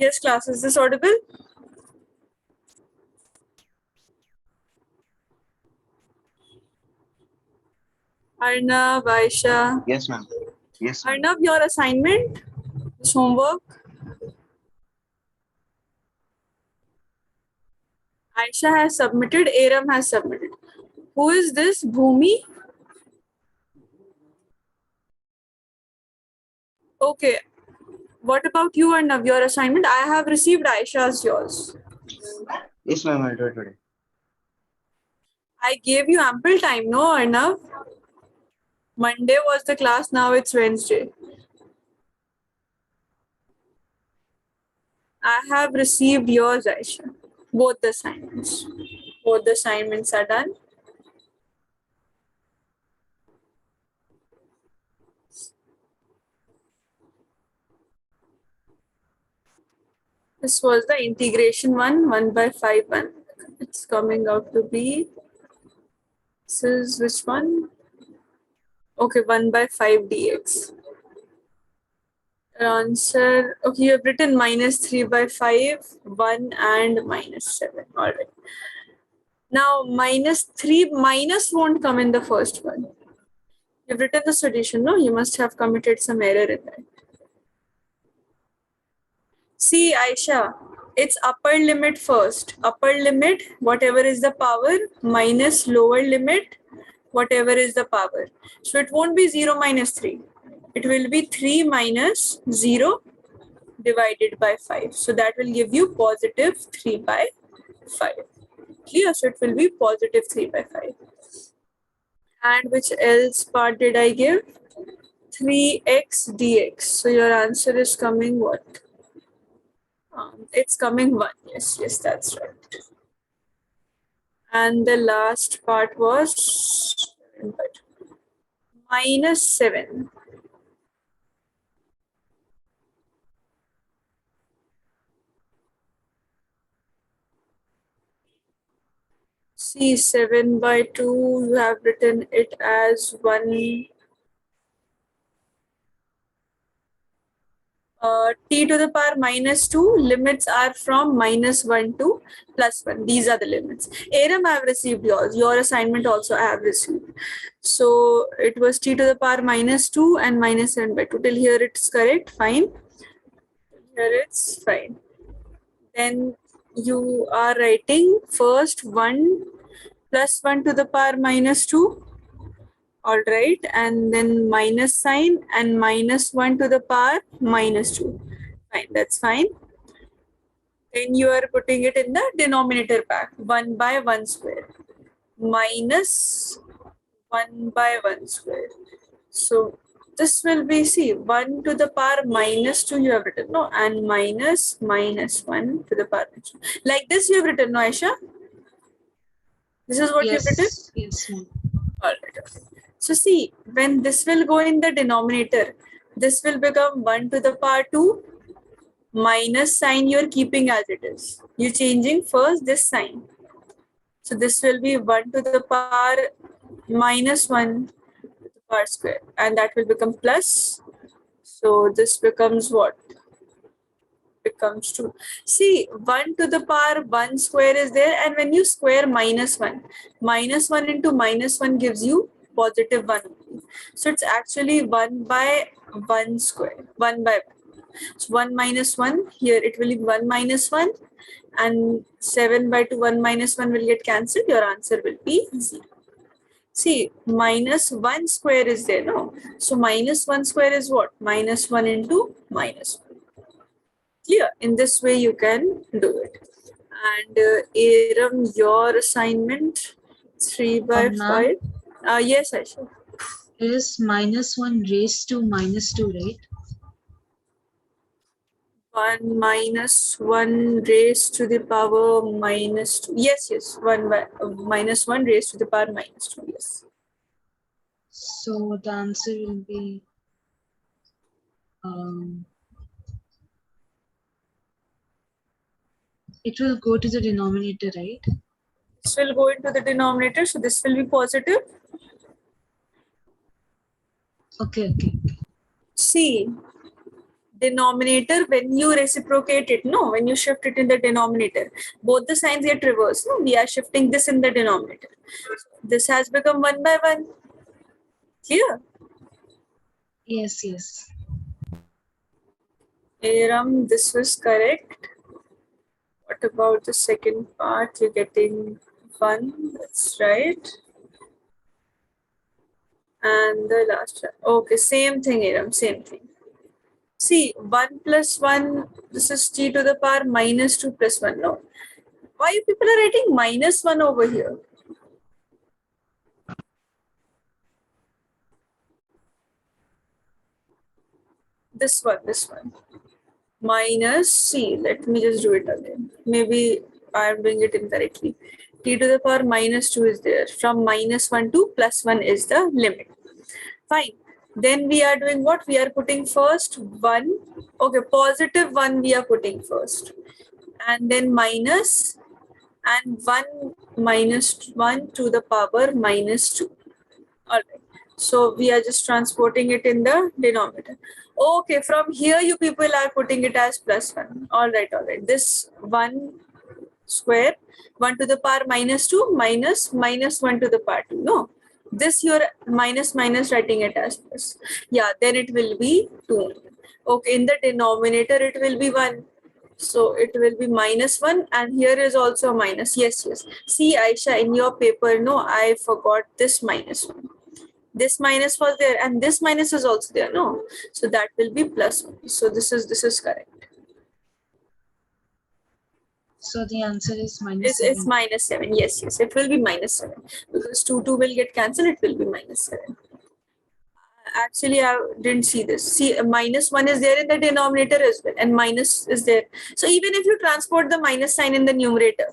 Yes, class, is this audible? Arnav, Aisha. Yes, ma'am. Yes, ma'am. Arnav, your assignment, this homework. Aisha has submitted, Aram has submitted. Who is this? Bhumi? Okay. What about you, Arnav? Your assignment? I have received Aisha's yours. Yes, ma'am. I'll do it today. I gave you ample time, no, Arnav? Monday was the class, now it's Wednesday. I have received yours, Aisha. Both the assignments. Both the assignments are done. This was the integration one, 1/5 one. It's coming out to be, this is which one? Okay, 1/5 dx. Your answer, okay, you have written -3/5, 1 and -7. All right. Now, -3, minus won't come in the first one. You've written the solution, no? You must have committed some error in that. See, Aisha, it's upper limit first. Upper limit, whatever is the power, minus lower limit, whatever is the power. So it won't be 0 minus 3. It will be 3 minus 0 divided by 5. So that will give you positive 3/5. Clear? So it will be positive 3/5. And which else part did I give? 3x dx. So your answer is coming what? It's coming 1. Yes, that's right. And the last part was -7. See, 7/2, you have written it as 1. T to the power -2, limits are from -1 to +1. These are the limits. Aram, I have received yours. Your assignment also I have received. So it was T to the power -2 and -7/2. Till here it's correct, fine. Here it's fine. Then you are writing first 1 plus 1 to the power -2. All right, and then minus sign and -1 to the power -2. Fine, that's fine. Then you are putting it in the denominator pack, 1/1 square minus 1/1 square. So this will be, see, 1 to the power -2 you have written, no, and minus -1 to the power -2. Like this you have written, no, Aisha? This is what you have written? Yes, ma'am. All right. Okay. So see, when this will go in the denominator, this will become 1 to the power 2 minus sign you're keeping as it is. You're changing first this sign. So this will be 1 to the power -1 to the power square, and that will become plus. So this becomes what? Becomes 2. See, 1 to the power 1 square is there, and when you square -1, -1 into -1 gives you positive 1. So it's actually 1/1 square, 1/1. So 1 minus 1, here it will be 1 minus 1, and 7/2, 1 minus 1 will get cancelled. Your answer will be 0. See, -1 square is there, no? So -1 square is what? -1 into -1. Clear? In this way you can do it. And Aram, your assignment 3/5. Yes, Aisha. Is -1 raised to -2, right? 1 minus 1 raised to the power -2. Yes, 1 raised to the power -2. Yes. So the answer will be it will go to the denominator, right? This will go into the denominator, so this will be positive. Okay. See, denominator, when you reciprocate it, no, when you shift it in the denominator, both the signs get reversed. No, we are shifting this in the denominator. This has become 1 by 1. Clear? Yes, yes. Aram, this was correct. What about the second part? You're getting 1. That's right. And the last one. Okay, same thing, Aram, same thing. See, 1 plus 1, this is t to the power minus 2 plus 1. No. Why people are writing minus 1 over here? This one. Minus c. Let me just do it again. Maybe I'm doing it incorrectly. T to the power minus 2 is there. From minus 1 to plus 1 is the limit. Fine. Then we are doing what? We are putting first 1. Okay, positive 1 we are putting first. And then minus, and 1 minus 1 to the power minus 2. All right. So we are just transporting it in the denominator. Okay, from here you people are putting it as plus 1. All right. This 1 square, 1 to the power minus 2 minus 1 to the power 2. No, this you're minus writing it as plus. Yeah, then it will be 2. Okay, in the denominator it will be 1. So it will be minus 1, and here is also a minus. Yes. See, Aisha, in your paper, no, I forgot this minus 1. This minus was there, and this minus is also there. No, so that will be plus 1. So this is correct. So the answer is minus It's 7. minus 7. Yes. It will be minus 7 because 2 will get cancelled. It will be minus 7. Actually, I didn't see this. See, minus 1 is there in the denominator as well, and minus is there. So even if you transport the minus sign in the numerator,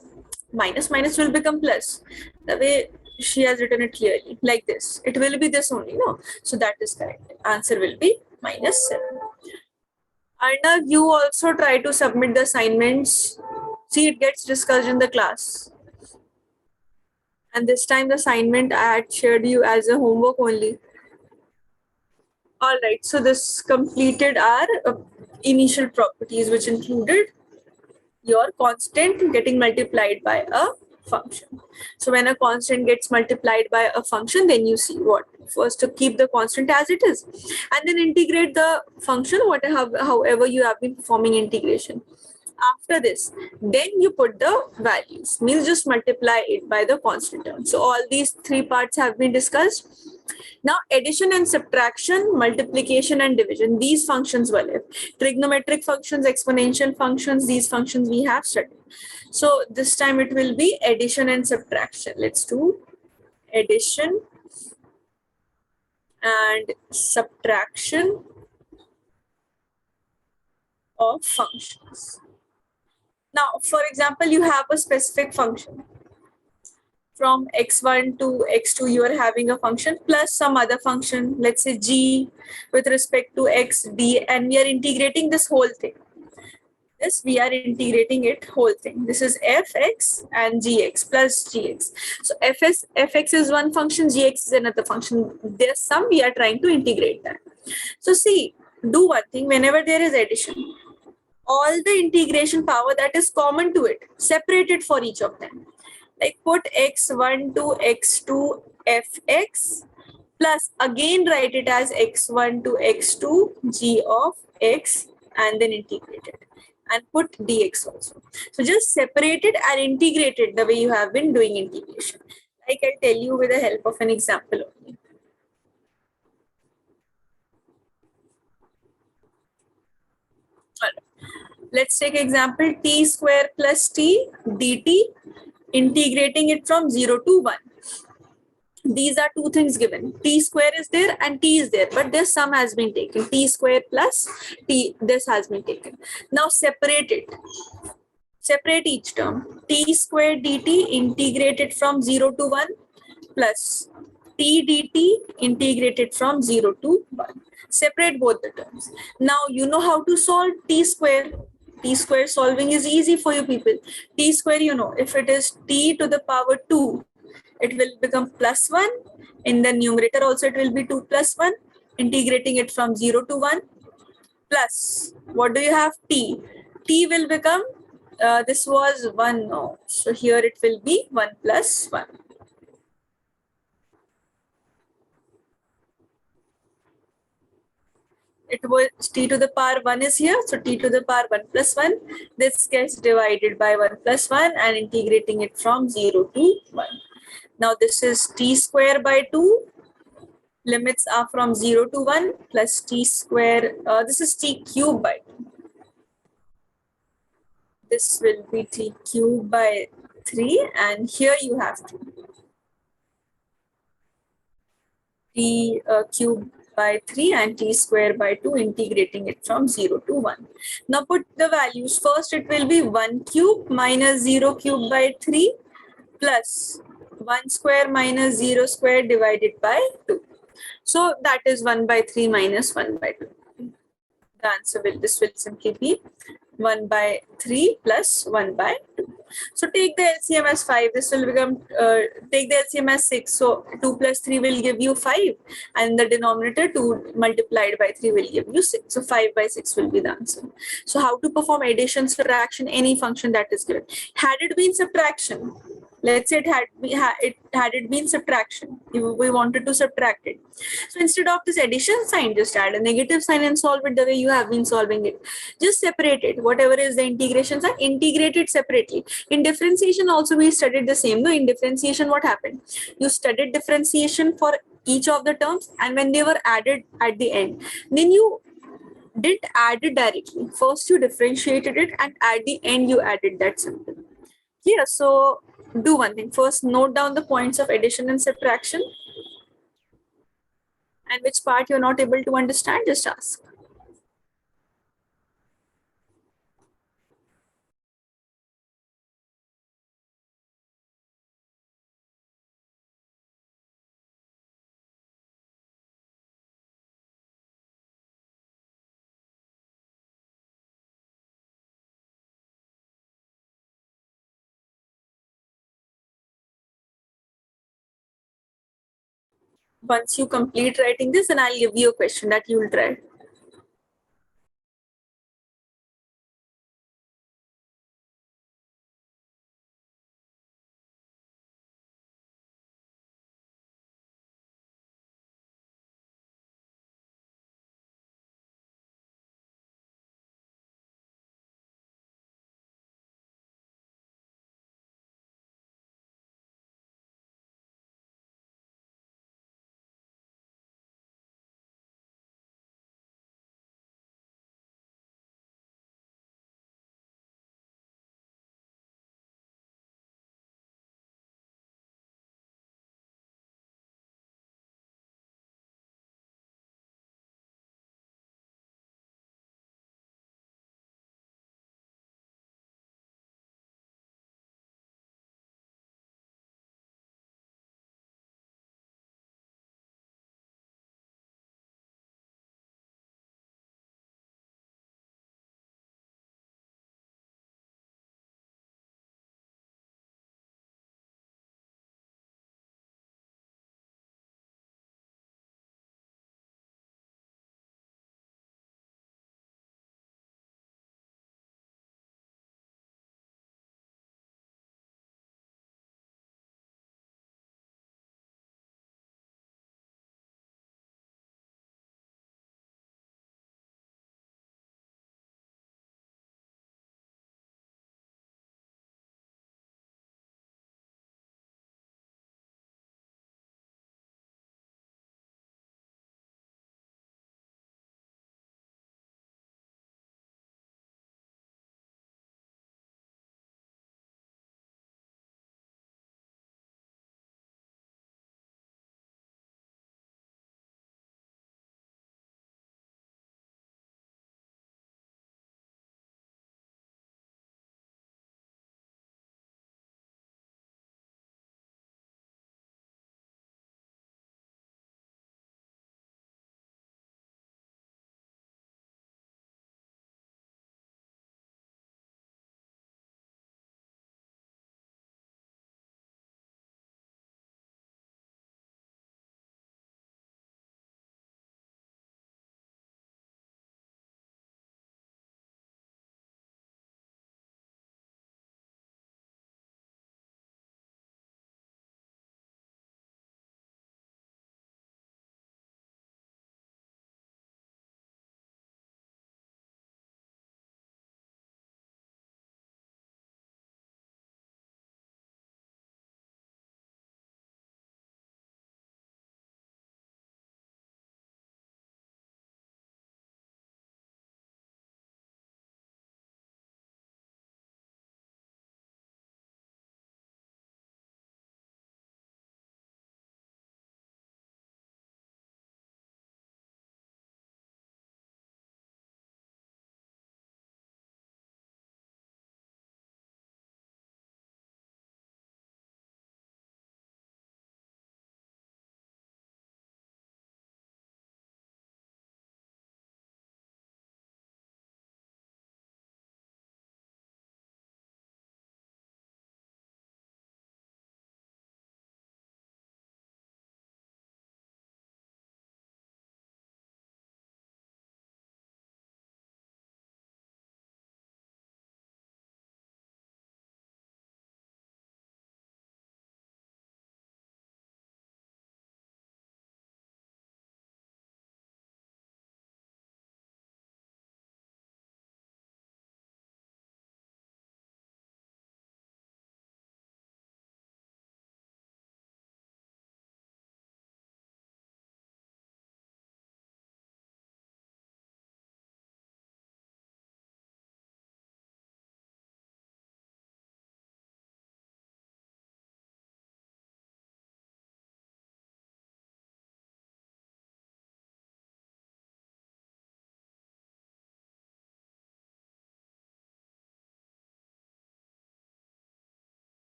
minus will become plus. The way she has written it clearly, like this. It will be this only, no? So that is correct. Answer will be minus 7. Arnav, you also try to submit the assignments. See, it gets discussed in the class. And this time the assignment I had shared you as a homework only. All right, so this completed our initial properties, which included your constant getting multiplied by a function. So when a constant gets multiplied by a function, then you see what? First, to keep the constant as it is, and then integrate the function, however you have been performing integration. After this, then you put the values, means just multiply it by the constant term. So all these 3 parts have been discussed. Now addition and subtraction, multiplication and division, these functions were left. Trigonometric functions, exponential functions, these functions we have studied. So this time it will be addition and subtraction. Let's do addition and subtraction of functions. Now, for example, you have a specific function. From x1 to x2, you are having a function plus some other function, let's say g with respect to x, d, and we are integrating this whole thing. We are integrating it whole thing. This is fx and gx plus gx. So fx is one function, gx is another function. There's some, we are trying to integrate that. So see, do one thing, whenever there is addition, all the integration power that is common to it, separate it for each of them. Like put x1 to x2 fx plus again write it as x1 to x2 g of x and then integrate it and put dx also. So just separate it and integrate it the way you have been doing integration. Like I'll tell you with the help of an example only. Let's take example t square plus t dt, integrating it from 0 to 1. These are 2 things given. T square is there and t is there, but this sum has been taken. T square plus t, this has been taken. Now separate it. Separate each term. T square dt integrated from 0 to 1 plus t dt integrated from 0 to 1. Separate both the terms. Now you know how to solve t square. T square solving is easy for you people. T square, you know, if it is t to the power 2, it will become plus 1. In the numerator also it will be 2 plus 1. Integrating it from 0 to 1. plus, what do you have? T. T will become, this was 1, no. So here it will be 1 plus 1. It was t to the power 1 is here, so t to the power 1 plus 1. This gets divided by 1 plus 1 and integrating it from 0 to 1. Now this is t square by 2. Limits are from 0 to 1 plus t square. This is t cube by 2. This will be t cube by 3, and here you have t cube by 3 and t square by 2, integrating it from 0 to 1. Now put the values. First it will be 1 cube minus 0 cube by 3 plus 1 square minus 0 square divided by 2. So that is 1 by 3 minus 1 by 2. The answer will, this will simply be 1 by 3 plus 1 by 2. So take the LCM as 5. This will become, take the LCM as 6. So 2 plus 3 will give you 5. And the denominator 2 multiplied by 3 will give you 6. So 5 by 6 will be the answer. So how to perform addition, subtraction, any function that is given. Had it been subtraction, let's say had it been subtraction, we wanted to subtract it. So instead of this addition sign, just add a negative sign and solve it the way you have been solving it. Just separate it. Whatever is the integration sign, integrate it separately. In differentiation also we studied the same. No, in differentiation what happened? You studied differentiation for each of the terms, and when they were added at the end, then you didn't add it directly. First you differentiated it, and at the end you added that symbol. Yeah, so do one thing. First, note down the points of addition and subtraction. And which part you're not able to understand, just ask. Once you complete writing this, then I'll give you a question that you will try.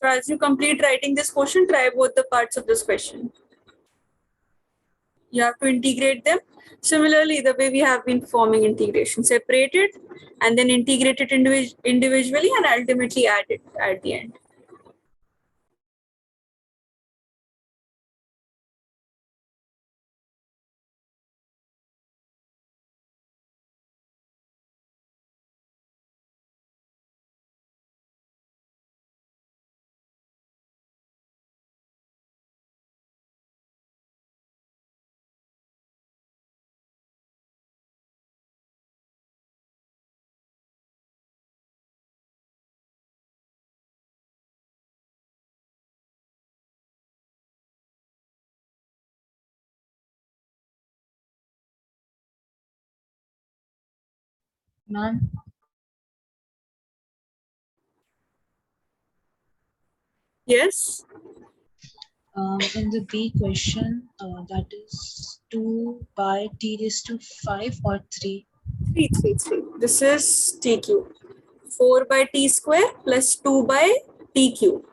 So as you complete writing this question, try both the parts of this question. You have to integrate them. Similarly, the way we have been forming integration, separate it and then integrate it individually and ultimately add it at the end. Ma'am, Yes? in the B question, that is 2 by t raised to 5 or 3. 3, 3, 3. This is t cube. 4 by t square plus 2 by t cube.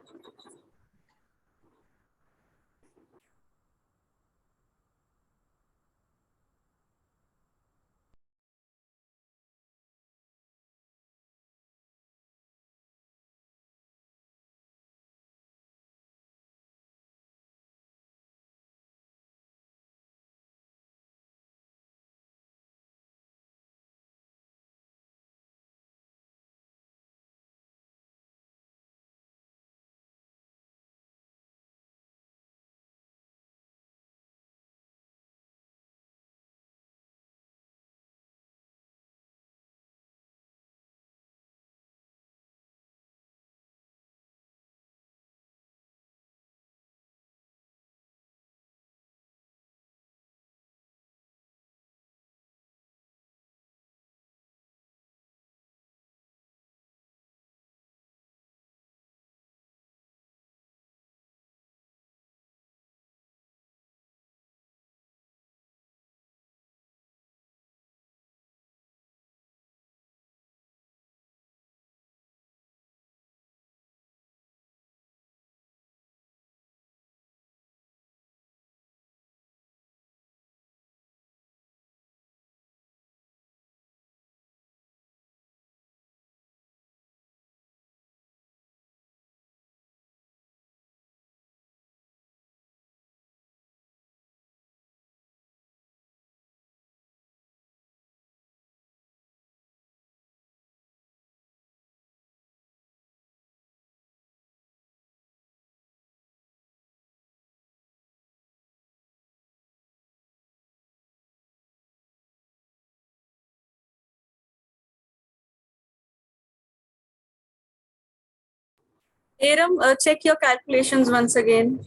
Aram, check your calculations once again.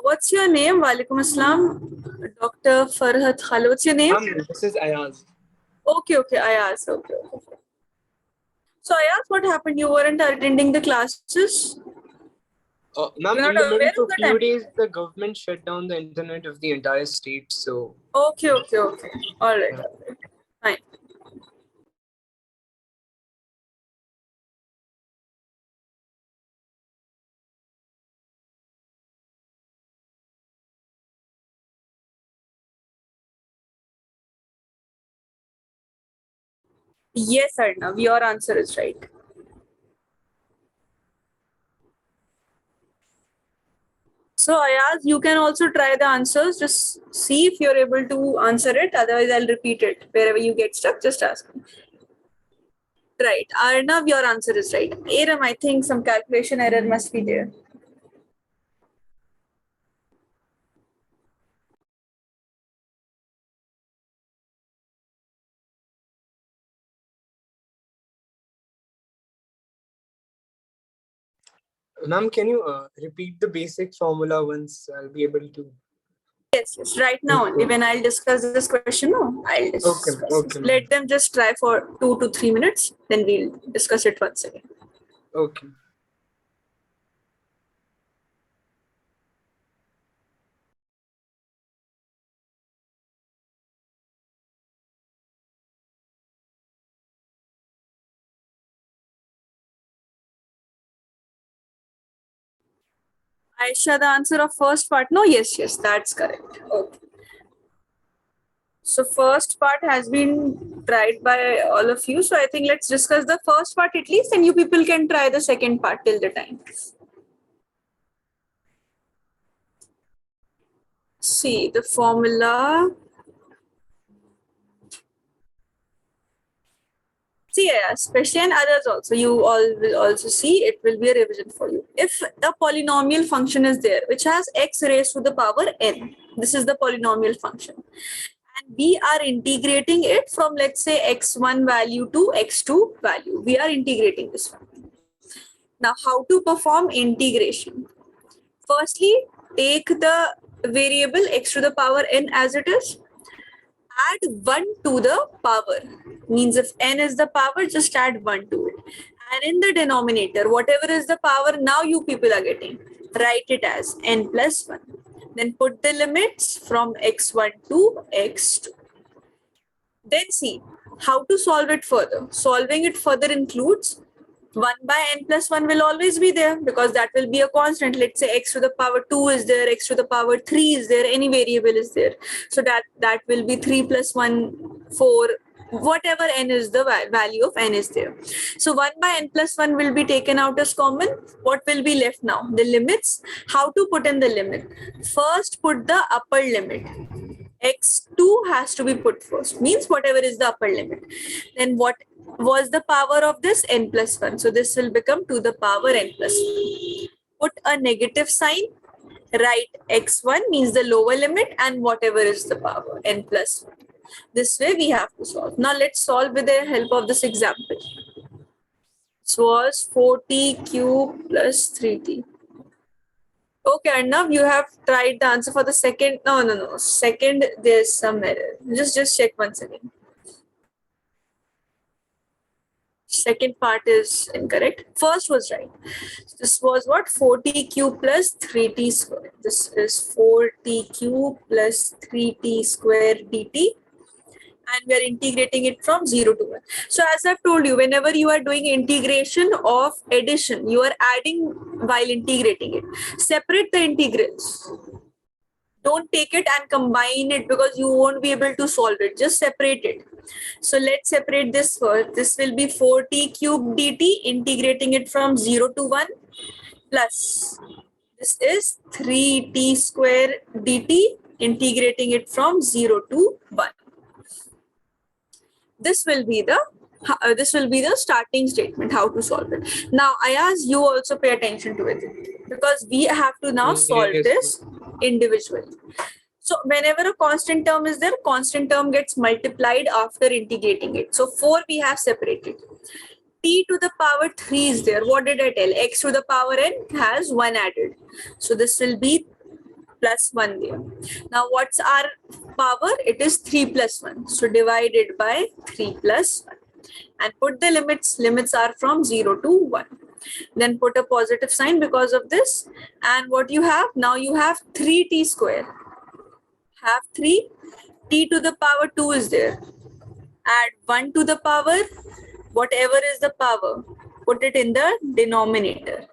What's your name? Walaikum Assalam. Dr. Farhat Khalil. What's your name? This is Ayaz. Okay, Ayaz. Okay. So Ayaz, what happened? You weren't attending the classes? Ma'am, You're in not the middle aware of of the few time? days, the government shut down the internet of the entire state. So, Okay. All right. yeah. Fine. Yes, Arnav, your answer is right. So Ayaz, you can also try the answers. Just see if you're able to answer it. Otherwise, I'll repeat it. Wherever you get stuck, just ask me. Right. Arnav, your answer is right. Aram, I think some calculation error must be there. Ma'am, can you repeat the basic formula once I'll be able to? Yes. Right now, only when I'll discuss this question, no, I'll discuss Okay, it. ma'am. Let them just try for 2 to 3 minutes. Then we'll discuss it once again. Okay. Aisha, the answer of first part? No, yes, that's correct. Okay. So first part has been tried by all of you. So I think let's discuss the first part at least, and you people can try the second part till the time. See the formula. See, yeah, especially and others also. You all will also see it will be a revision for you. If a polynomial function is there which has x raised to the power n, this is the polynomial function. And we are integrating it from, let's say, x1 value to x2 value. We are integrating this one. Now, how to perform integration? Firstly, take the variable x to the power n as it is, add 1 to the power. Means if n is the power, just add 1 to it. And in the denominator, whatever is the power now you people are getting, write it as n plus 1. Then put the limits from x1 to x2. Then see how to solve it further. Solving it further includes 1 by n plus 1 will always be there because that will be a constant. Let's say x to the power 2 is there, x to the power 3 is there, any variable is there. So that will be 3 plus 1, 4, whatever n is the value of n is there. So 1 by n plus 1 will be taken out as common. What will be left now? The limits. How to put in the limit? First put the upper limit. x2 has to be put first, means whatever is the upper limit. Then what was the power of this? N plus 1. So this will become to the power n plus 1. Put a negative sign, write x1 means the lower limit and whatever is the power, n plus 1. This way we have to solve. Now let's solve with the help of this example. This was 4t cube plus 3t. Okay, Arnav, you have tried the answer for the second. No. Second, there's some error. Just check once again. Second part is incorrect. First was right. This was what? 4t cube plus 3t square. This is 4t cube plus 3t square dt. And we are integrating it from 0 to 1. So as I've told you, whenever you are doing integration of addition, you are adding while integrating it. Separate the integrals. Don't take it and combine it because you won't be able to solve it. Just separate it. So let's separate this first. This will be 4t cube dt, integrating it from 0 to 1, plus this is 3t square dt, integrating it from 0 to 1. This will be the starting statement, how to solve it. Now I ask you also pay attention to it because we have to now solve this individually. So whenever a constant term is there, constant term gets multiplied after integrating it. So 4 we have separated. T to the power 3 is there. What did I tell? X to the power n has 1 added. So this will be plus 1 there. Now what's our power? It is 3 plus 1. So divided by 3 plus 1. And put the limits. Limits are from 0 to 1. Then put a positive sign because of this. And what you have? Now you have 3t square. Have 3. T to the power 2 is there. Add 1 to the power. Whatever is the power, put it in the denominator.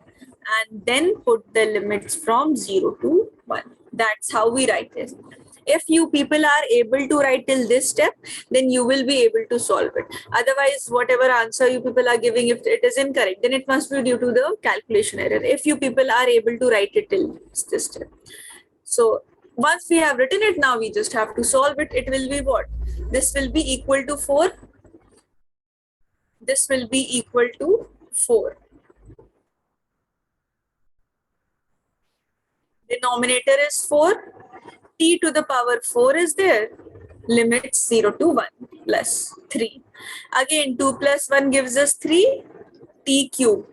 And then put the limits from 0 to 1. That's how we write this. If you people are able to write till this step, then you will be able to solve it. Otherwise, whatever answer you people are giving, if it is incorrect, then it must be due to the calculation error. If you people are able to write it till this step. So once we have written it, now we just have to solve it. It will be what? This will be equal to 4. This will be equal to 4. Denominator is 4. T to the power 4 is there. Limits 0 to 1 plus 3. Again, 2 plus 1 gives us 3. T cube.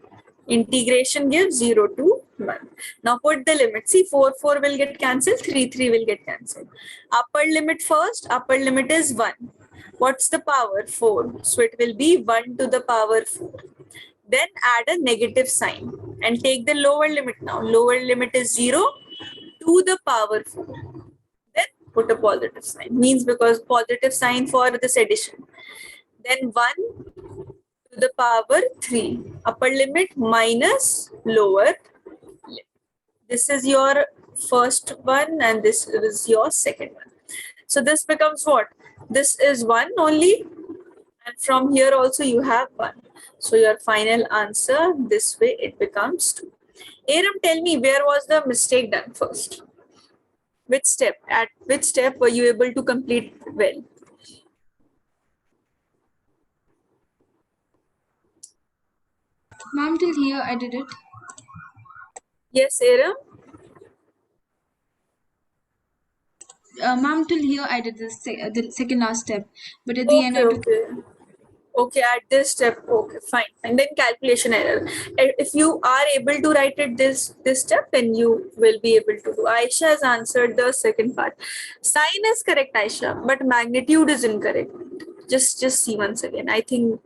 Integration gives 0 to 1. Now put the limit. See, 4 will get cancelled. 3 will get cancelled. Upper limit first. Upper limit is 1. What's the power? 4. So it will be 1 to the power 4. Then add a negative sign and take the lower limit now. Lower limit is 0 to the power 4. Then put a positive sign. Means because positive sign for this addition. Then 1 to the power 3. Upper limit minus lower limit. This is your first one and this is your second one. So this becomes what? This is 1 only, and from here also you have 1. So your final answer, this way it becomes 2. Aram, tell me, where was the mistake done first? Which step? At which step were you able to complete well? Ma'am, till here I did it. Yes, Aram? Ma'am, till here I did the second last step, but at the end I took. Okay, at this step, okay, fine. And then calculation error. If you are able to write it this step, then you will be able to do. Aisha has answered the second part. Sign is correct, Aisha, but magnitude is incorrect. Just see once again. I think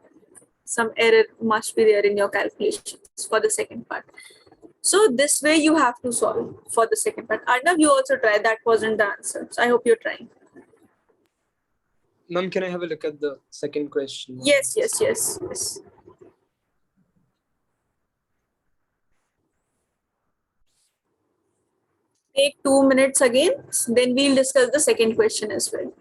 some error must be there in your calculations for the second part. So this way you have to solve for the second part. Arnav, you also try. That wasn't the answer. So I hope you're trying. Ma'am, can I have a look at the second question? Yes. Take 2 minutes again. Then we'll discuss the second question as well.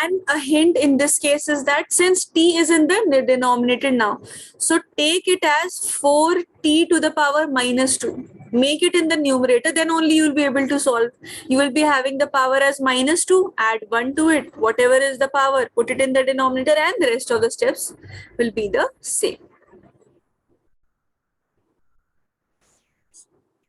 And a hint in this case is that since t is in the denominator now, so take it as 4t to the power minus 2. Make it in the numerator, then only you will be able to solve. You will be having the power as minus 2, add 1 to it, whatever is the power, put it in the denominator, and the rest of the steps will be the same.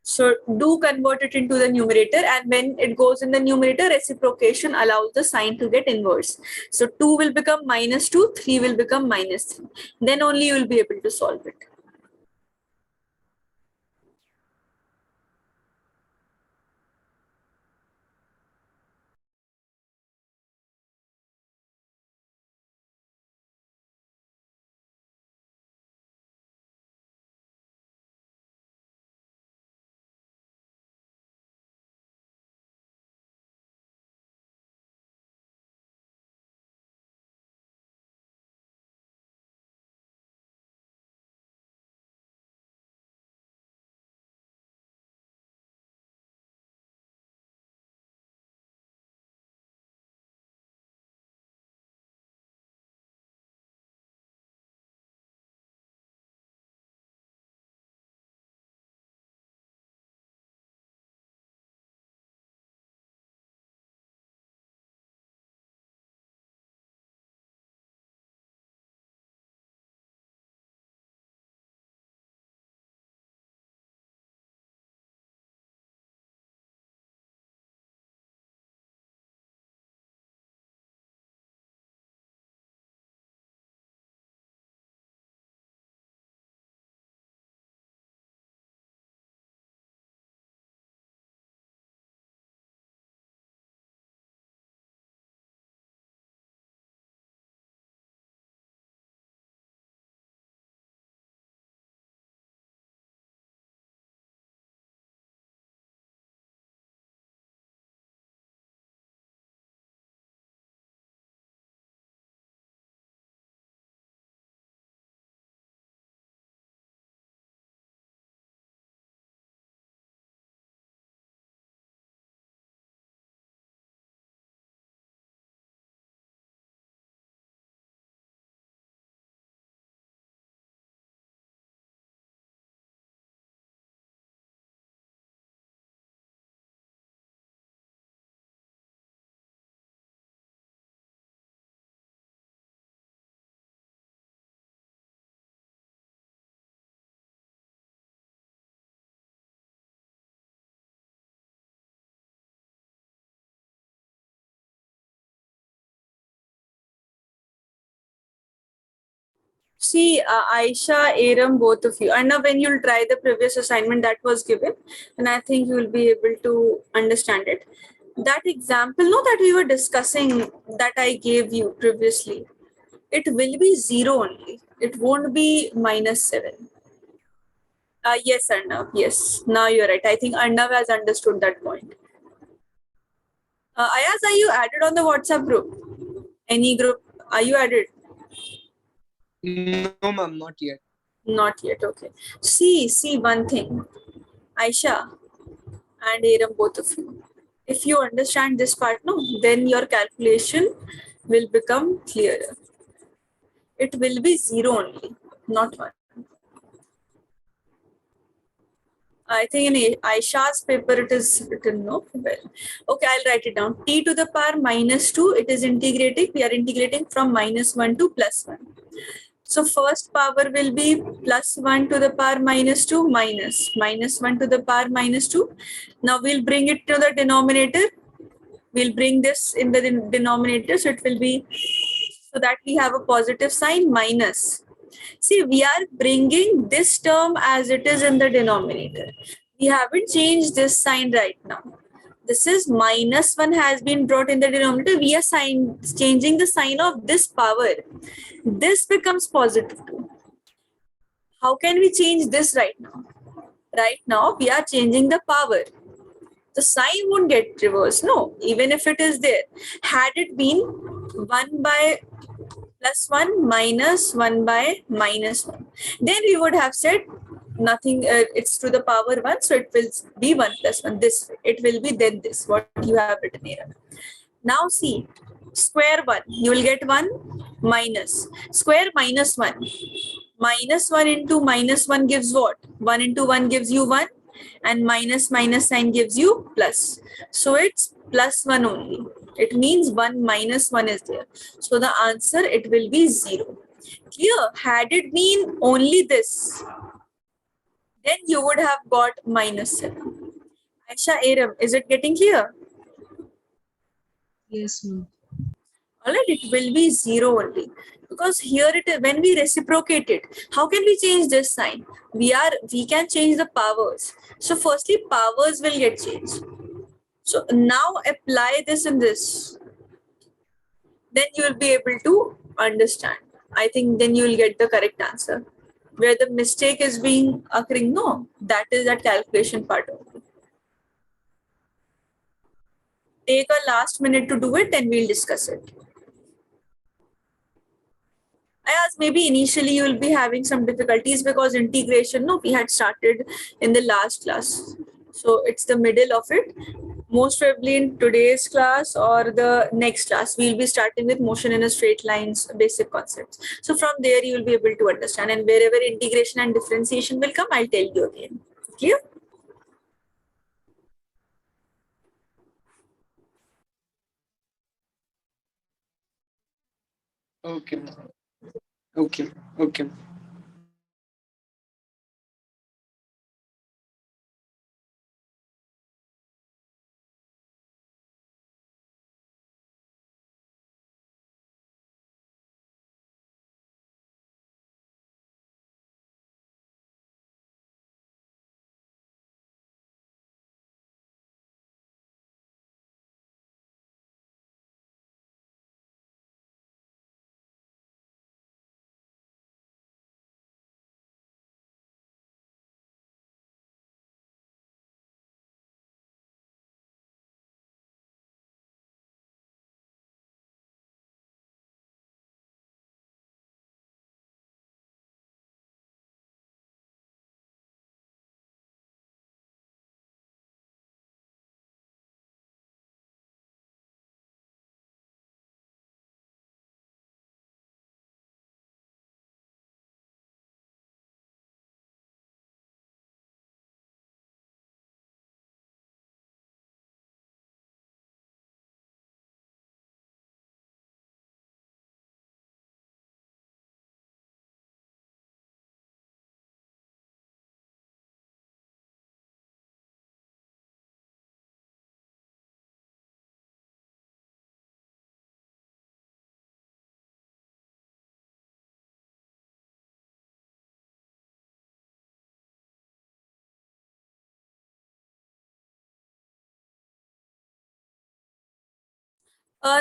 So do convert it into the numerator, and when it goes in the numerator, reciprocation allows the sign to get inverse. So 2 will become minus 2, 3 will become minus 3. Then only you will be able to solve it. See, Aisha, Aram, both of you. And now when you'll try the previous assignment that was given, and I think you will be able to understand it. That example, no, that we were discussing that I gave you previously, it will be 0 only. It won't be minus 7. Yes, Arnav. Yes. Now you're right. I think Arnav has understood that point. Ayaz, are you added on the WhatsApp group? Any group? Are you added? No, ma'am, not yet. Not yet. Okay. See one thing. Aisha and Aram, both of you. If you understand this part, no, then your calculation will become clearer. It will be 0 only, not 1. I think in Aisha's paper it is written, no? Well, okay, I'll write it down. T to the power -2, it is integrating. We are integrating from -1 to +1. So first power will be +1 to the power -2 minus -1 to the power -2. Now we'll bring it to the denominator. We'll bring this in the denominator. So it will be, so that we have a positive sign minus. See, we are bringing this term as it is in the denominator. We haven't changed this sign right now. This is -1 has been brought in the denominator. We are changing the sign of this power. This becomes positive 2. How can we change this right now? Right now, we are changing the power. The sign won't get reversed. No, even if it is there. Had it been 1 by +1 minus 1 by -1, then we would have said nothing, it's to the power 1, so it will be 1 plus 1 this way. It will be then this, what you have written here. Now see, square 1, you will get 1 minus square -1. -1 into -1 gives what? 1 into 1 gives you 1, and minus sign gives you plus. So it's +1 only. It means 1 minus 1 is there. So the answer, it will be 0. Clear? Had it been only this, then you would have got -7. Aisha, Aram, is it getting clear? Yes, ma'am. All right, it will be 0 only. Because here when we reciprocate it, how can we change this sign? We can change the powers. So firstly, powers will get changed. So now apply this in this. Then you will be able to understand. I think then you will get the correct answer. Where the mistake is being occurring, no, that is that calculation part only. Take a last minute to do it, and we'll discuss it. I asked, maybe initially you will be having some difficulties because integration, no, we had started in the last class. So it's the middle of it. Most probably in today's class or the next class, we'll be starting with motion in a straight lines, basic concepts. So from there, you will be able to understand. And wherever integration and differentiation will come, I'll tell you again. Clear? Okay. Okay. Okay.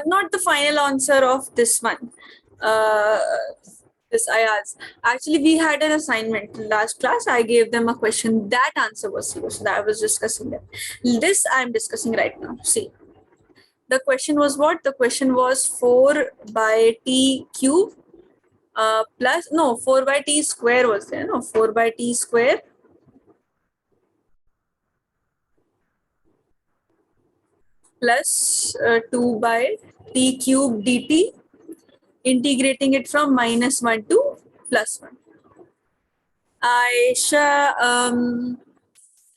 Not the final answer of this one. This I asked. Actually, we had an assignment last class. I gave them a question. That answer was 0. So that I was discussing that. This I am discussing right now. See, The question was what? The question was 4 by t cube plus, no, 4 by t square was there, no, 4 by t square plus 2 by t cube dt, integrating it from -1 to +1. Aisha,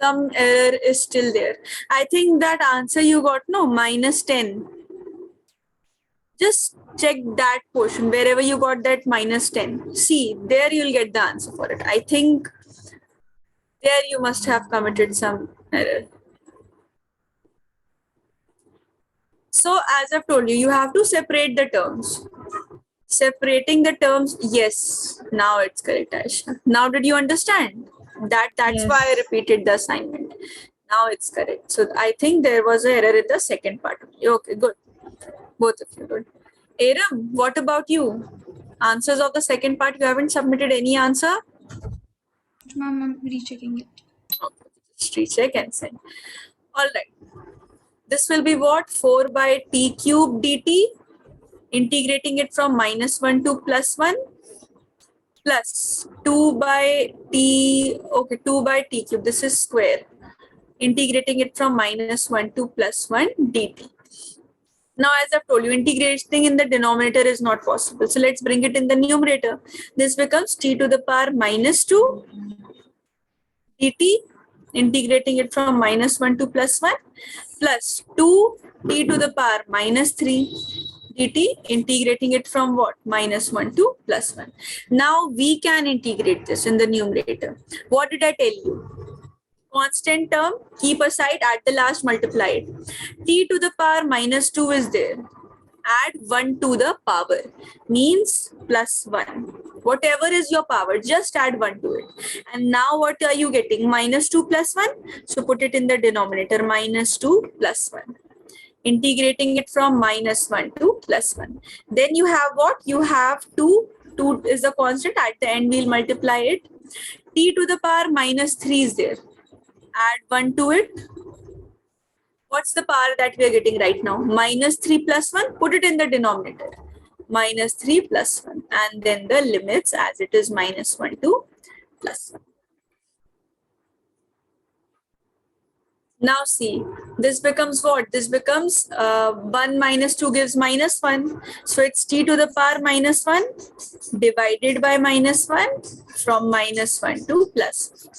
some error is still there. I think that answer you got, no, -10. Just check that portion, wherever you got that -10. See, there you'll get the answer for it. I think there you must have committed some error. So as I've told you, you have to separate the terms. Separating the terms, yes, now it's correct, Aisha. Now did you understand? That's why I Yes. repeated the assignment. Now it's correct. So I think there was an error in the second part. Okay, good. Both of you, good. Aram, what about you? Answers of the second part, you haven't submitted any answer? Ma'am, I'm rechecking it. Okay, just recheck and send. All right. This will be what? 4 by t cube dt, integrating it from -1 to +1, plus 2 by t, okay, 2 by t cube, this is square, integrating it from -1 to +1 dt. Now, as I've told you, integrating in the denominator is not possible. So let's bring it in the numerator. This becomes t to the power -2 dt, integrating it from -1 to +1, plus 2 t to the power -3 dt, integrating it from what? -1 to +1. Now we can integrate this in the numerator. What did I tell you? Constant term, keep aside, at the last multiply it. T to the power -2 is there. Add 1 to the power, means +1. Whatever is your power, just add 1 to it. And now what are you getting? -2 plus 1. So put it in the denominator, -2 plus 1. Integrating it from -1 to +1. Then you have what? You have 2. 2 is the constant. At the end, we'll multiply it. T to the power -3 is there. Add 1 to it. What's the power that we are getting right now? -3 plus 1. Put it in the denominator. -3 plus 1. And then the limits as it is -1 to +1. Now see, this becomes what? This becomes 1 minus 2 gives -1. So it's t to the power -1 divided by -1 from -1 to +1.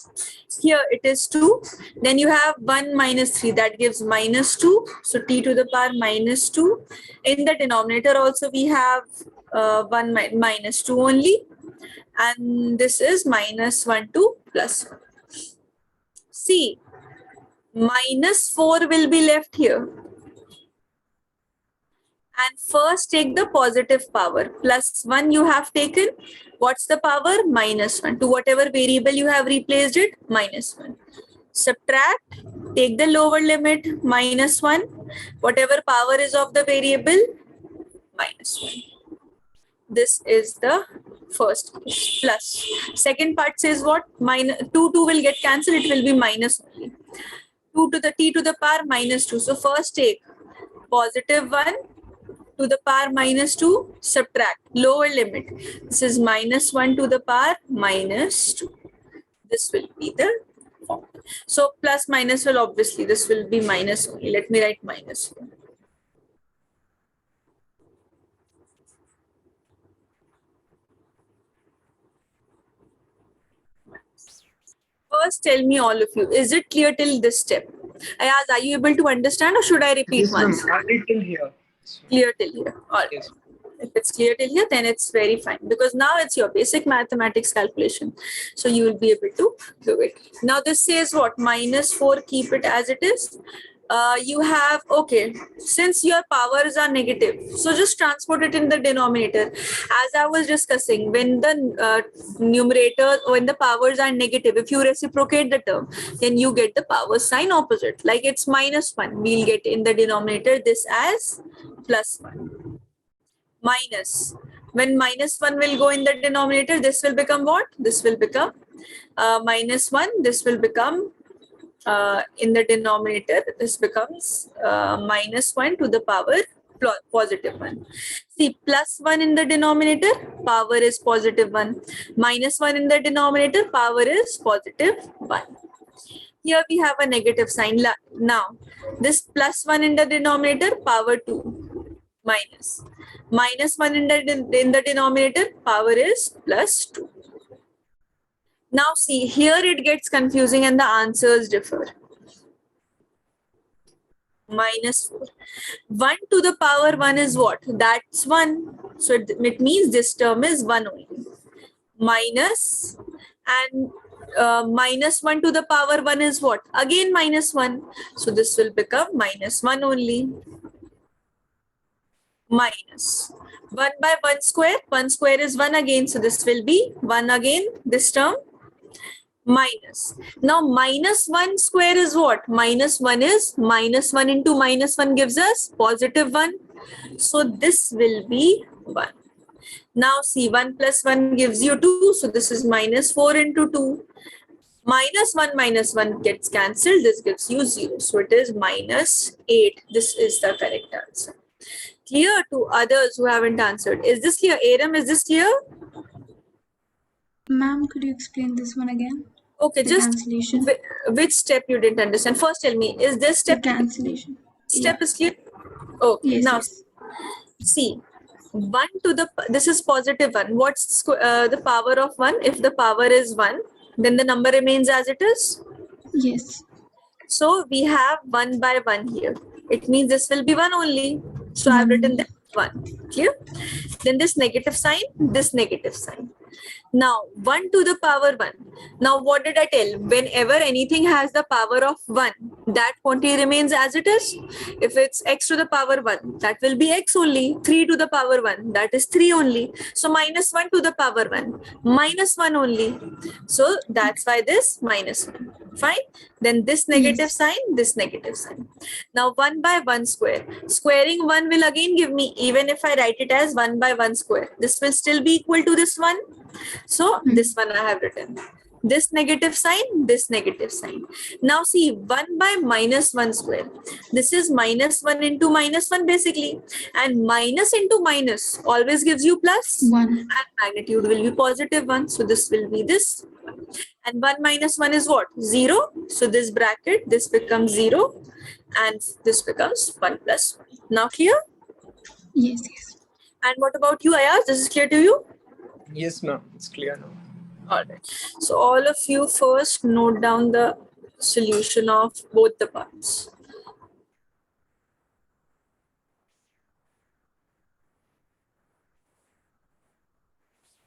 Here it is 2. Then you have 1 minus 3, that gives -2. So t to the power -2. In the denominator also we have 1 minus 2 only. And this is -1 to +1. See, -4 will be left here. And first take the positive power. +1 you have taken. What's the power? -1. To whatever variable you have replaced it, -1. Subtract, take the lower limit, -1. Whatever power is of the variable, -1. This is the first plus. Second part says what? 2 will get cancelled. It will be minus only. 2 to the t to the power -2. So first take +1 to the power -2, subtract lower limit. This is -1 to the power -2. This will be the form. So plus minus will obviously, this will be minus only. Let me write minus. First, tell me all of you, is it clear till this step? I asked, are you able to understand or should I repeat Yes, ma'am. once? I did till here. Clear till here. All right. Yes. If it's clear till here, then it's very fine because now it's your basic mathematics calculation. So you will be able to do it. Now this says what? -4, keep it as it is. You have, okay, since your powers are negative, so just transport it in the denominator. As I was discussing, when the numerator, when the powers are negative, if you reciprocate the term, then you get the power sign opposite. Like it's -1, we'll get in the denominator this as +1. Minus, when -1 will go in the denominator, this will become what? This will become -1, this will become in the denominator, this becomes minus 1 to the power positive 1. See, plus 1 in the denominator, power is positive 1. Minus 1 in the denominator, power is positive 1. Here we have a negative sign. Now, this plus 1 in the denominator, power 2. Minus. Minus 1 in the denominator, power is plus 2. Now see, here it gets confusing and the answers differ. Minus 4. 1 to the power 1 is what? That's 1. So it means this term is 1 only. Minus and minus 1 to the power 1 is what? Again minus 1. So this will become minus 1 only. Minus 1 by 1 square. 1 square is 1 again. So this will be 1 again, this term. Minus. Now minus 1 square is what? Minus 1 is minus 1 into minus 1 gives us positive 1. So this will be 1. Now see, 1 plus 1 gives you 2. So this is minus 4 into 2. Minus 1 gets cancelled. This gives you 0. So it is minus 8. This is the correct answer. Clear to others who haven't answered? Is this clear? Aram, is this clear? Ma'am, could you explain this one again? Okay, The just cancellation. which step you didn't understand? First tell me, is this The step cancellation. is clear? Okay, Yes, now yes. see, 1 to the, this is positive 1. What's the power of 1? If the power is 1, then the number remains as it is. Yes. So we have 1 by 1 here. It means this will be 1 only. So I've written that 1. Clear? Then this negative sign, this negative sign. Now 1 to the power 1. Now what did I tell? Whenever anything has the power of 1, that quantity remains as it is. If it's x to the power 1, that will be x only. 3 to the power 1, that is 3 only. So minus 1 to the power 1, minus 1 only. So that's why this minus 1. Fine. Then this negative sign, this negative sign. Now 1 by 1 square. Squaring 1 will again give me, even if I write it as 1 by 1 square, this will still be equal to this one. So this one I have written. This negative sign, this negative sign. Now see, 1 by minus 1 square. This is minus 1 into minus 1 basically. And minus into minus always gives you plus. 1. And magnitude will be positive 1. So this will be this. And 1 minus 1 is what? 0. So this bracket, this becomes 0. And this becomes 1 plus 1. Now clear? Yes, yes. And what about you, Ayaz? This is clear to you? Yes, ma'am. It's clear now. All right. So all of you first note down the solution of both the parts.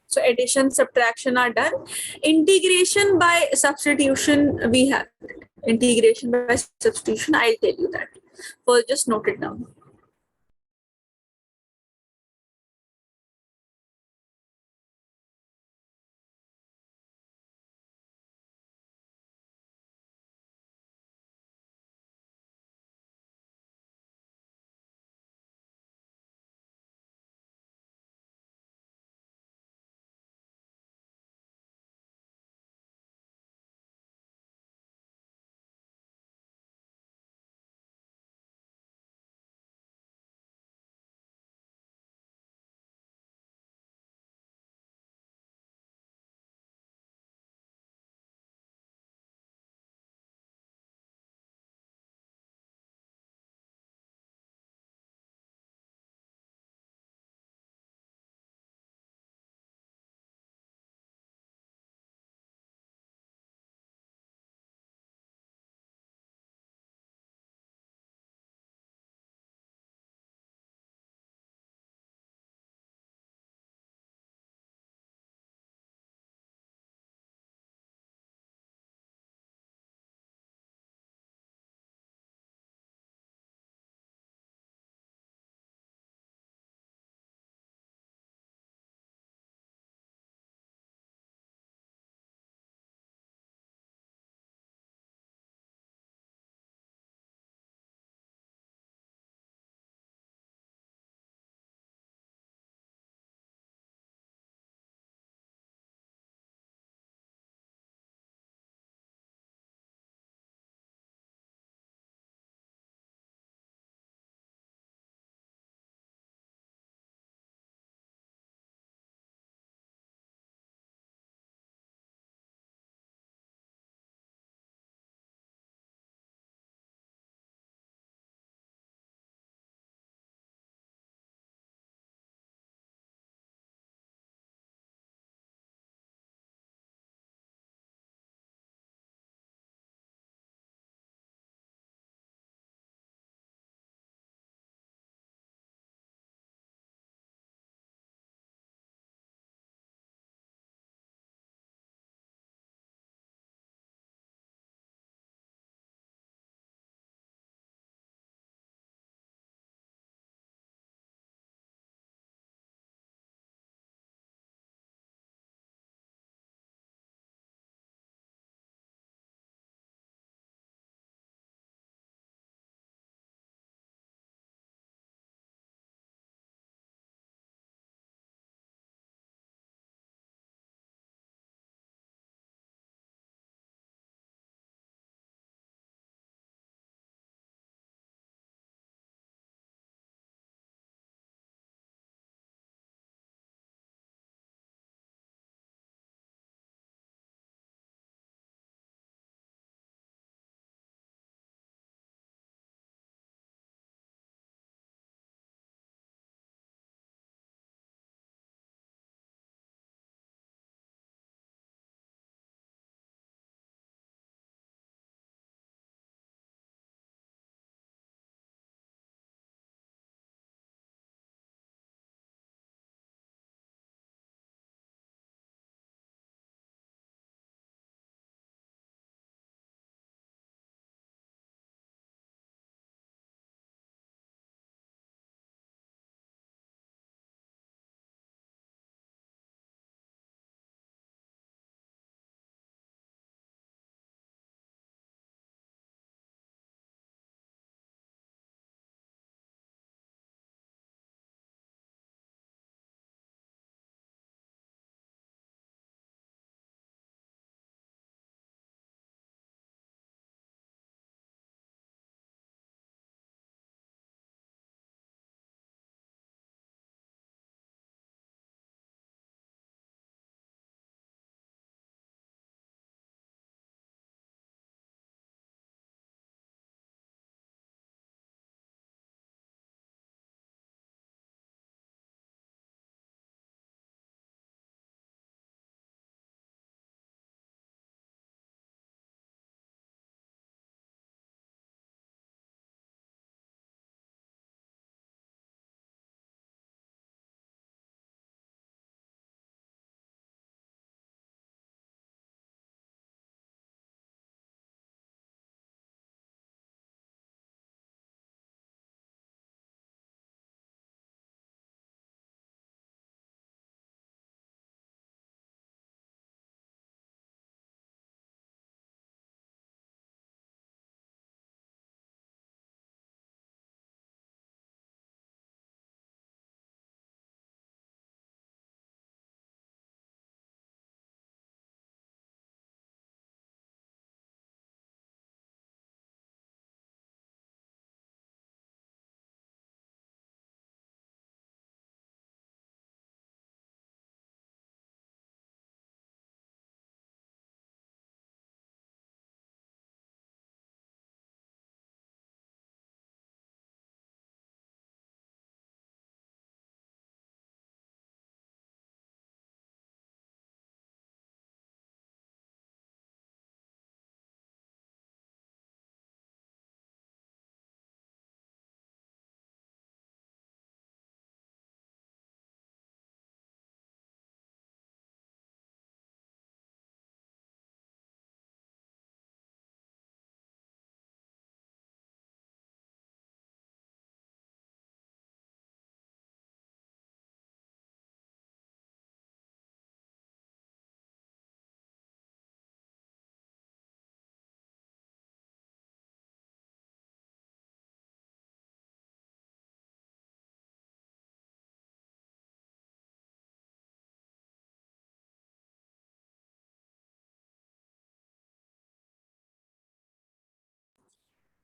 So addition, subtraction are done. Integration by substitution, we have it. Integration by substitution, I'll tell you that. First, just note it down.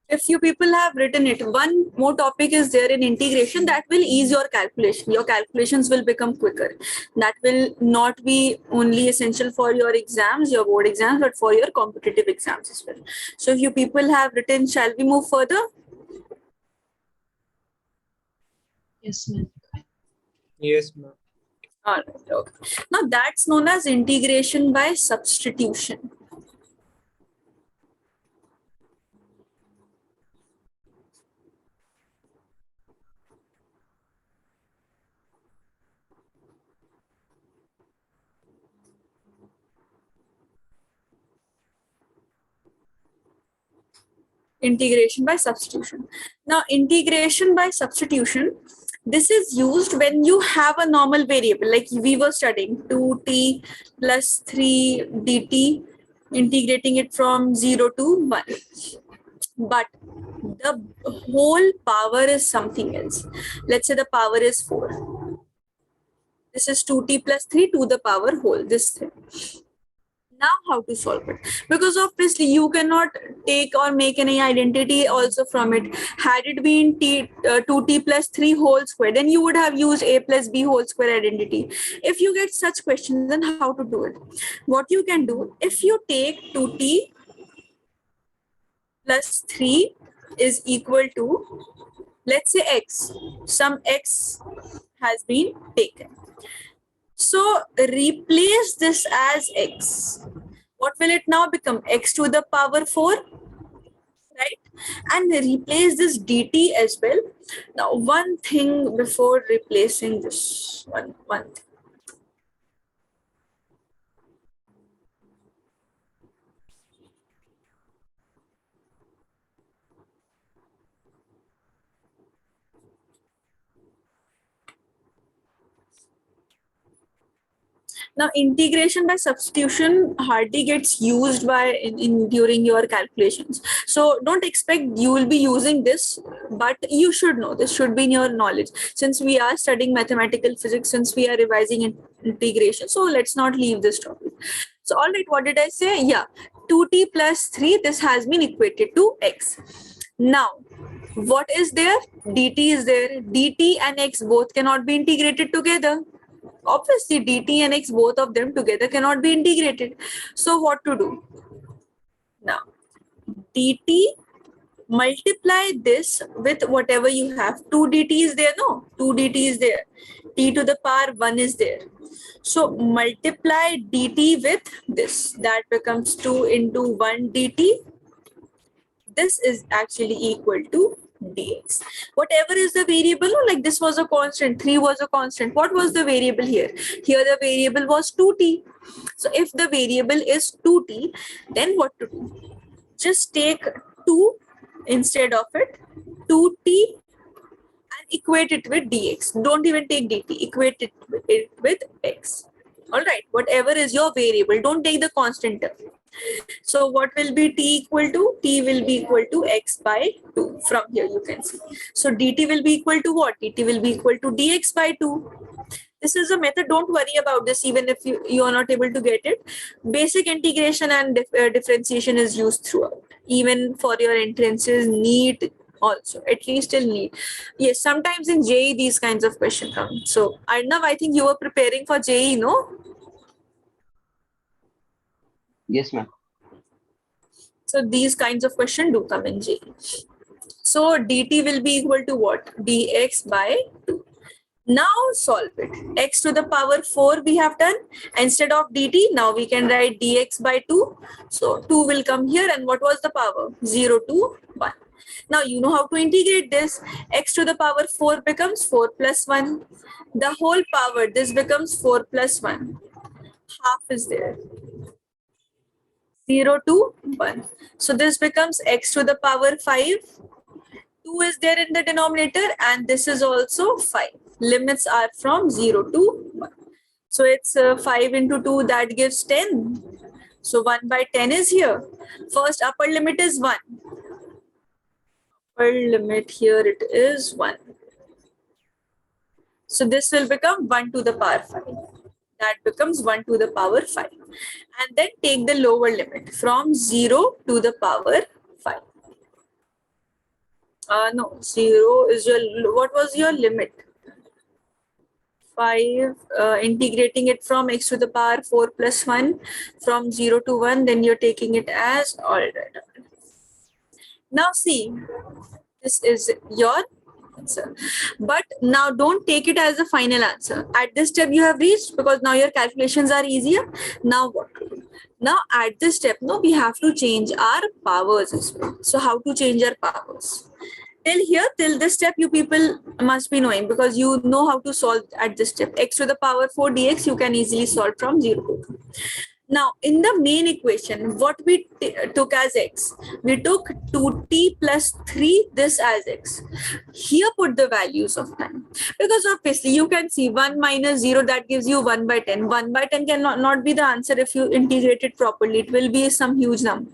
If you people have written it, one more topic is there in integration that will ease your calculation. Your calculations will become quicker. That will not be only essential for your exams, your board exams, but for your competitive exams as well. So if you people have written, shall we move further? Yes, ma'am. Yes, ma'am. All right, okay. Now that's known as integration by substitution. Integration by substitution. Now, integration by substitution, this is used when you have a normal variable, like we were studying 2t plus 3 dt, integrating it from 0 to 1. But the whole power is something else. Let's say the power is 4. This is 2t plus 3 to the power whole, this thing. Now how to solve it? Because obviously you cannot take or make any identity also from it. Had it been 2t plus 3 whole square, then you would have used a plus b whole square identity. If you get such questions, then how to do it? What you can do, if you take 2t plus 3 is equal to, let's say x, some x has been taken. So replace this as x. What will it now become? X to the power 4, right? And replace this dt as well. Now, one thing before replacing this, one thing. Now, integration by substitution hardly gets used by during your calculations. So don't expect you will be using this, but you should know. This should be in your knowledge. Since we are studying mathematical physics, since we are revising integration, so let's not leave this topic. So all right, what did I say? Yeah, 2t plus 3, this has been equated to x. Now, what is there? dt is there. dt and x both cannot be integrated together. Obviously, dt and x, both of them together cannot be integrated. So what to do? Now, dt, multiply this with whatever you have. 2 dt is there, no? 2 dt is there. T to the power 1 is there. So multiply dt with this. That becomes 2 into 1 dt. This is actually equal to dx. Whatever is the variable, like this was a constant, 3 was a constant. What was the variable here? Here the variable was 2t. So if the variable is 2t, then what to do? Just take 2 instead of it, 2t, and equate it with dx. Don't even take dt, equate it with x. All right, whatever is your variable, don't take the constant term. So what will be t equal to? T will be equal to x by 2. From here you can see. So dt will be equal to what? dt will be equal to dx by 2. This is a method. Don't worry about this even if you are not able to get it. Basic integration and differentiation is used throughout. Even for your entrances, NEET also, at least till NEET. Yes, sometimes in JEE these kinds of questions come. So Arnav, I think you were preparing for JEE, no? Yes, ma'am. So these kinds of questions do come in JEE. So dt will be equal to what? dx by 2. Now solve it. X to the power 4 we have done. Instead of dt, now we can write dx by 2. So 2 will come here, and what was the power? 0 to 1. Now you know how to integrate this. X to the power 4 becomes 4 plus 1. The whole power, this becomes 4 plus 1. Half is there. 0 to 1. So this becomes x to the power 5. 2 is there in the denominator, and this is also 5. Limits are from 0 to 1. So it's 5 into 2, that gives 10. So 1 by 10 is here. First upper limit is 1. Upper limit here it is 1. So this will become 1 to the power 5. That becomes 1 to the power 5. And then take the lower limit from 0 to the power 5. No, 0 is your, what was your limit? 5, integrating it from x to the power 4 plus 1 from 0 to 1, then you're taking it as all right. Now see, this is your answer. But now don't take it as a final answer. At this step you have reached because now your calculations are easier. Now what? Now at this step, no, we have to change our powers as well. So how to change our powers? Till here, till this step, you people must be knowing because you know how to solve at this step. X to the power 4 dx, you can easily solve from 0 to 2. Now, in the main equation, what we took as x, we took 2t plus 3 this as x. Here put the values of time. Because obviously you can see 1 minus 0, that gives you 1 by 10. 1 by 10 cannot not be the answer if you integrate it properly. It will be some huge number.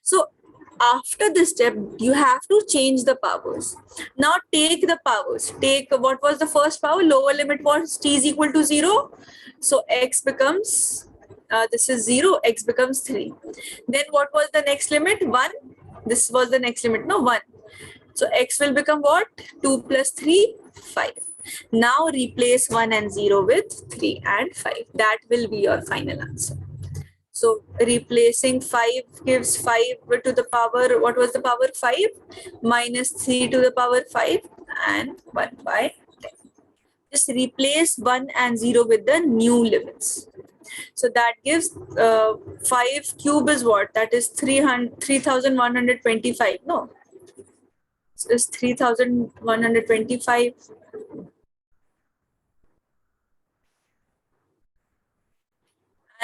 So after this step, you have to change the powers. Now take the powers. Take what was the first power? Lower limit was t is equal to 0. So x becomes, this is 0, x becomes 3. Then what was the next limit? 1. This was the next limit, no, 1. So x will become what? 2 plus 3, 5. Now replace 1 and 0 with 3 and 5. That will be your final answer. So replacing 5 gives 5 to the power, what was the power? 5 minus 3 to the power 5 and 1 by 10. Just replace 1 and 0 with the new limits. So that gives 5 cube is what? That is 3,125. No, it's 3,125.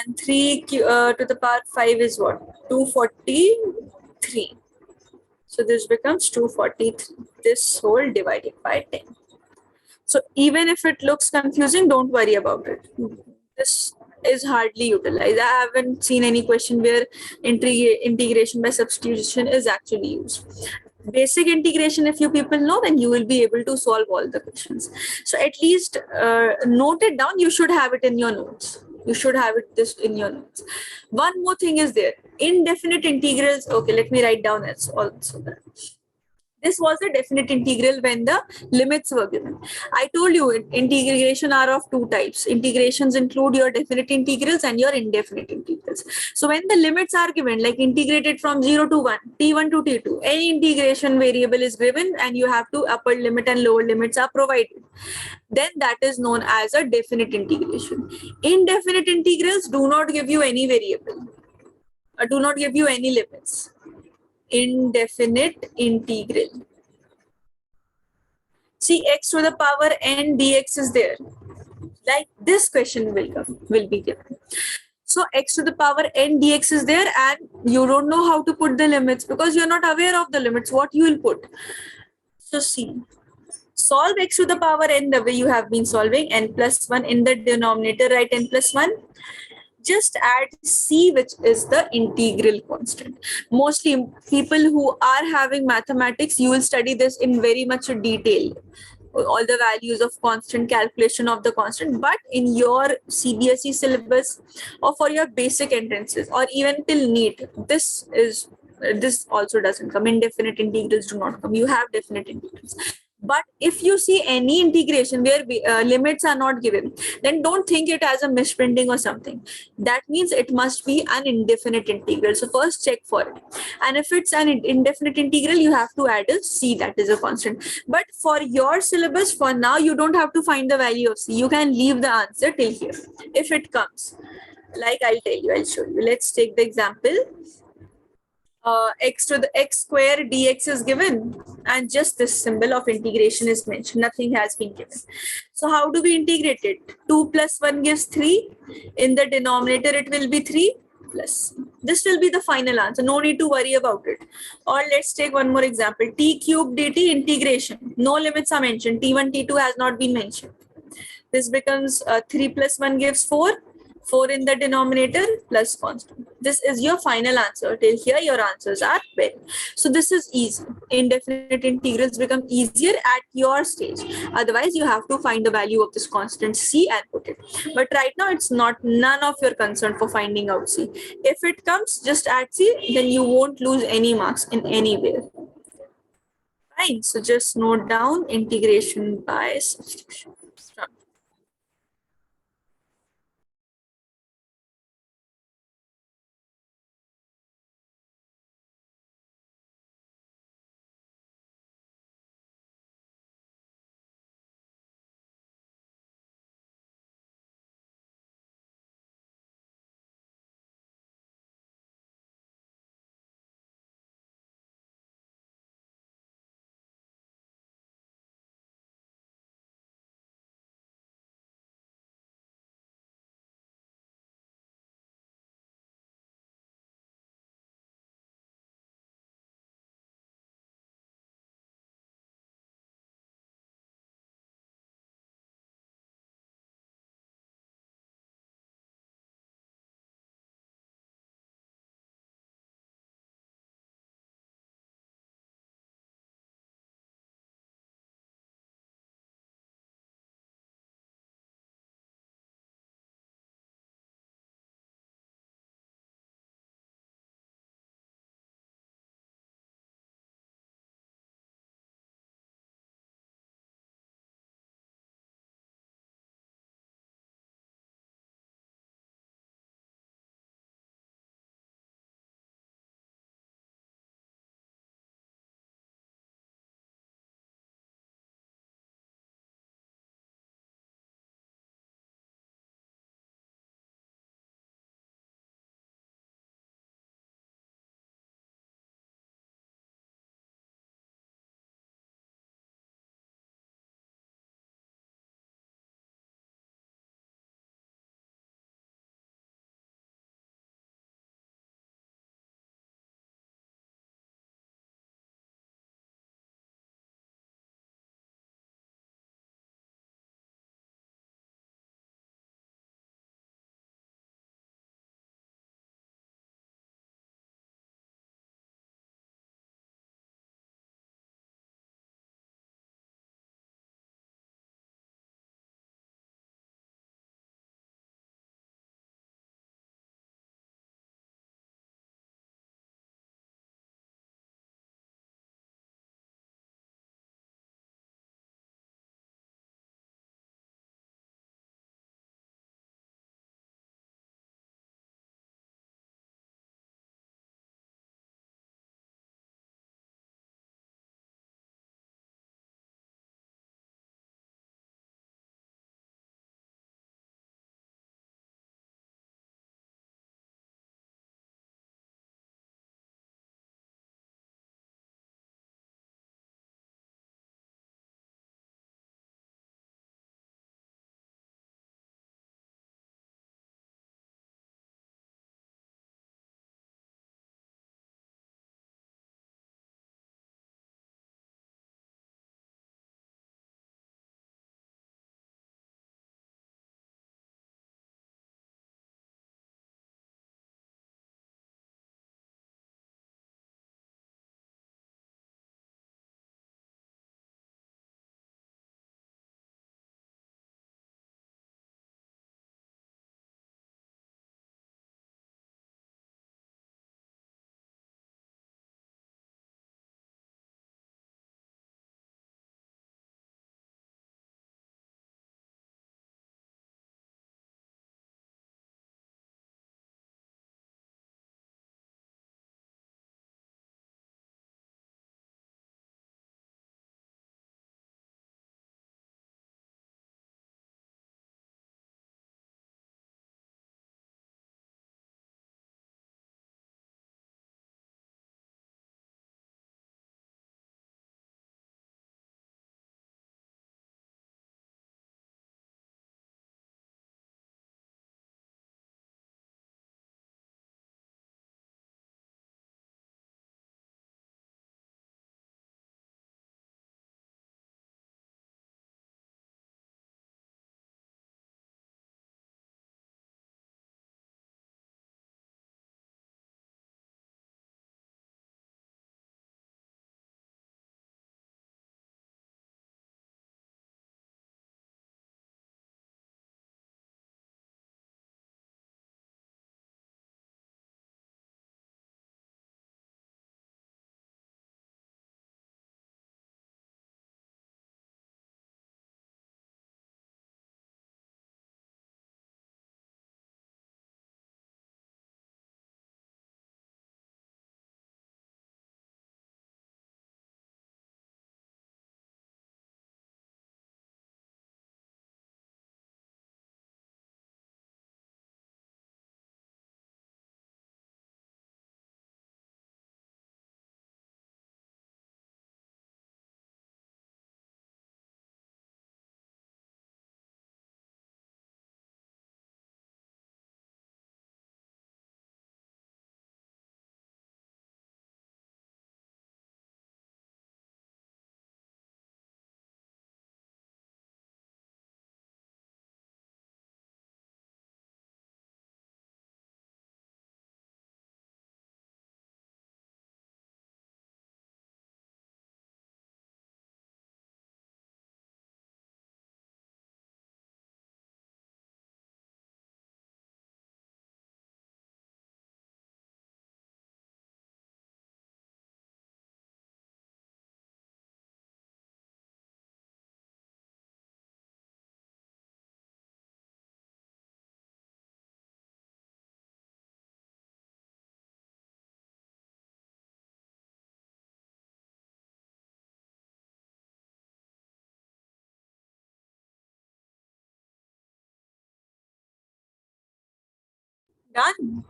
And 3 to the power 5 is what? 243. So this becomes 243. This whole divided by 10. So even if it looks confusing, don't worry about it. This is hardly utilized. I haven't seen any question where integration by substitution is actually used. Basic integration, if you people know, then you will be able to solve all the questions. So at least note it down. You should have it in your notes. You should have it this in your notes. One more thing is there. Indefinite integrals. Okay, let me write down also that. This was a definite integral when the limits were given. I told you integration are of two types. Integrations include your definite integrals and your indefinite integrals. So when the limits are given, like integrated from 0 to 1, t1 to t2, any integration variable is given and you have to upper limit and lower limits are provided. Then that is known as a definite integration. Indefinite integrals do not give you any variable, do not give you any limits. Indefinite integral. See, x to the power n dx is there. Like this question will be given. So x to the power n dx is there and you don't know how to put the limits because you're not aware of the limits, what you will put. So see, solve x to the power n the way you have been solving, n plus 1 in the denominator, write n plus 1. Just add c, which is the integral constant. Mostly people who are having mathematics, you will study this in very much detail, all the values of constant, calculation of the constant. But in your CBSE syllabus or for your basic entrances or even till NEET, this also doesn't come. Indefinite integrals do not come. You have definite integrals. But if you see any integration where limits are not given, then don't think it as a misprinting or something. That means it must be an indefinite integral. So first check for it. And if it's an indefinite integral, you have to add a c, that is a constant. But for your syllabus, for now, you don't have to find the value of c. You can leave the answer till here. If it comes, like I'll tell you, I'll show you. Let's take the example. X to the x square dx is given and just this symbol of integration is mentioned. Nothing has been given. So how do we integrate it? 2 plus 1 gives 3. In the denominator, it will be 3 plus. This will be the final answer. No need to worry about it. Or let's take one more example. T cube dt integration. No limits are mentioned. T1, T2 has not been mentioned. This becomes 3 plus 1 gives 4. 4 in the denominator plus constant. This is your final answer. Till here, your answers are well. So this is easy. Indefinite integrals become easier at your stage. Otherwise, you have to find the value of this constant c and put it. But right now, it's none of your concern for finding out c. If it comes, just add c, then you won't lose any marks in any way. Fine. So just note down integration by substitution. Start. Done?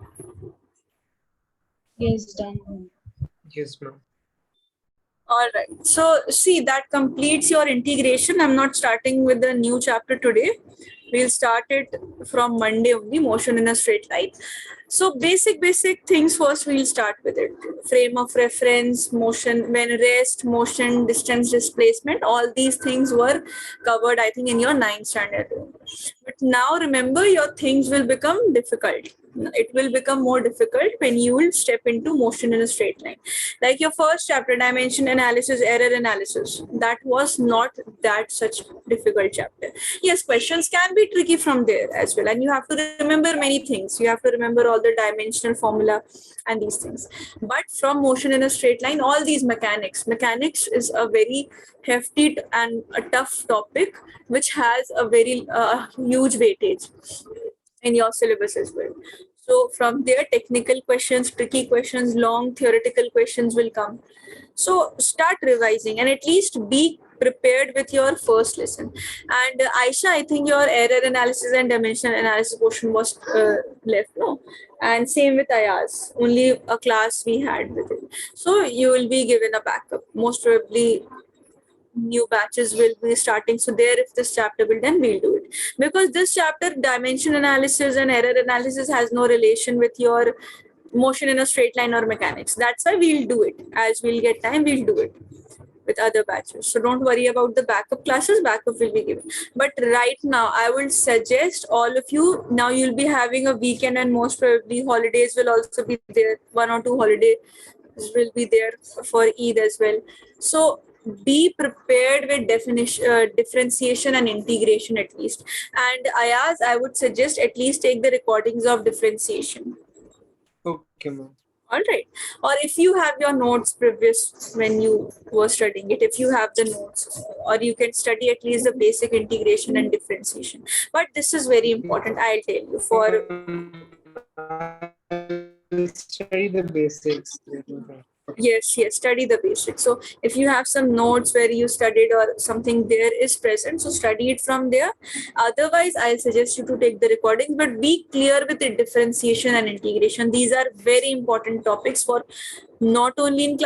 Yes, done. Yes, ma'am. All right. So see, that completes your integration. I'm not starting with the new chapter today. We'll start it from Monday only, motion in a straight line. So basic things first, we'll start with it. Frame of reference, motion, when rest, motion, distance, displacement, all these things were covered, I think, in your 9th standard. But now remember, your things will become difficult. It will become more difficult when you will step into motion in a straight line. Like your first chapter, dimension analysis, error analysis, that was not that such difficult chapter. Yes, questions can be tricky from there as well, and you have to remember many things. You have to remember all the dimensional formula and these things. But from motion in a straight line, all these mechanics is a very hefty and a tough topic which has a very huge weightage in your syllabus as well. So from there, technical questions, tricky questions, long theoretical questions will come. So start revising and at least be prepared with your first lesson. And Aisha, I think your error analysis and dimensional analysis portion was left, no? And same with Ayaz, only a class we had with it. So you will be given a backup. Most probably new batches will be starting. So there, if this chapter will, then we'll do it. Because this chapter, dimension analysis and error analysis, has no relation with your motion in a straight line or mechanics. That's why we'll do it. As we'll get time, we'll do it with other batches. So don't worry about the backup classes. Backup will be given. But right now, I will suggest all of you, now you'll be having a weekend and most probably holidays will also be there. 1 or 2 holidays will be there for Eid as well. So be prepared with differentiation and integration at least. And Ayaz, I would suggest at least take the recordings of differentiation. Okay, ma'am. All right. Or if you have your notes previous when you were studying it, if you have the notes, or you can study at least the basic integration and differentiation. But this is very important, I'll tell you. For I'll study the basics. yes, study the basics. So if you have some notes where you studied or something there is present, so study it from there. Otherwise, I suggest you to take the recordings, but be clear with the differentiation and integration. These are very important topics for not only in class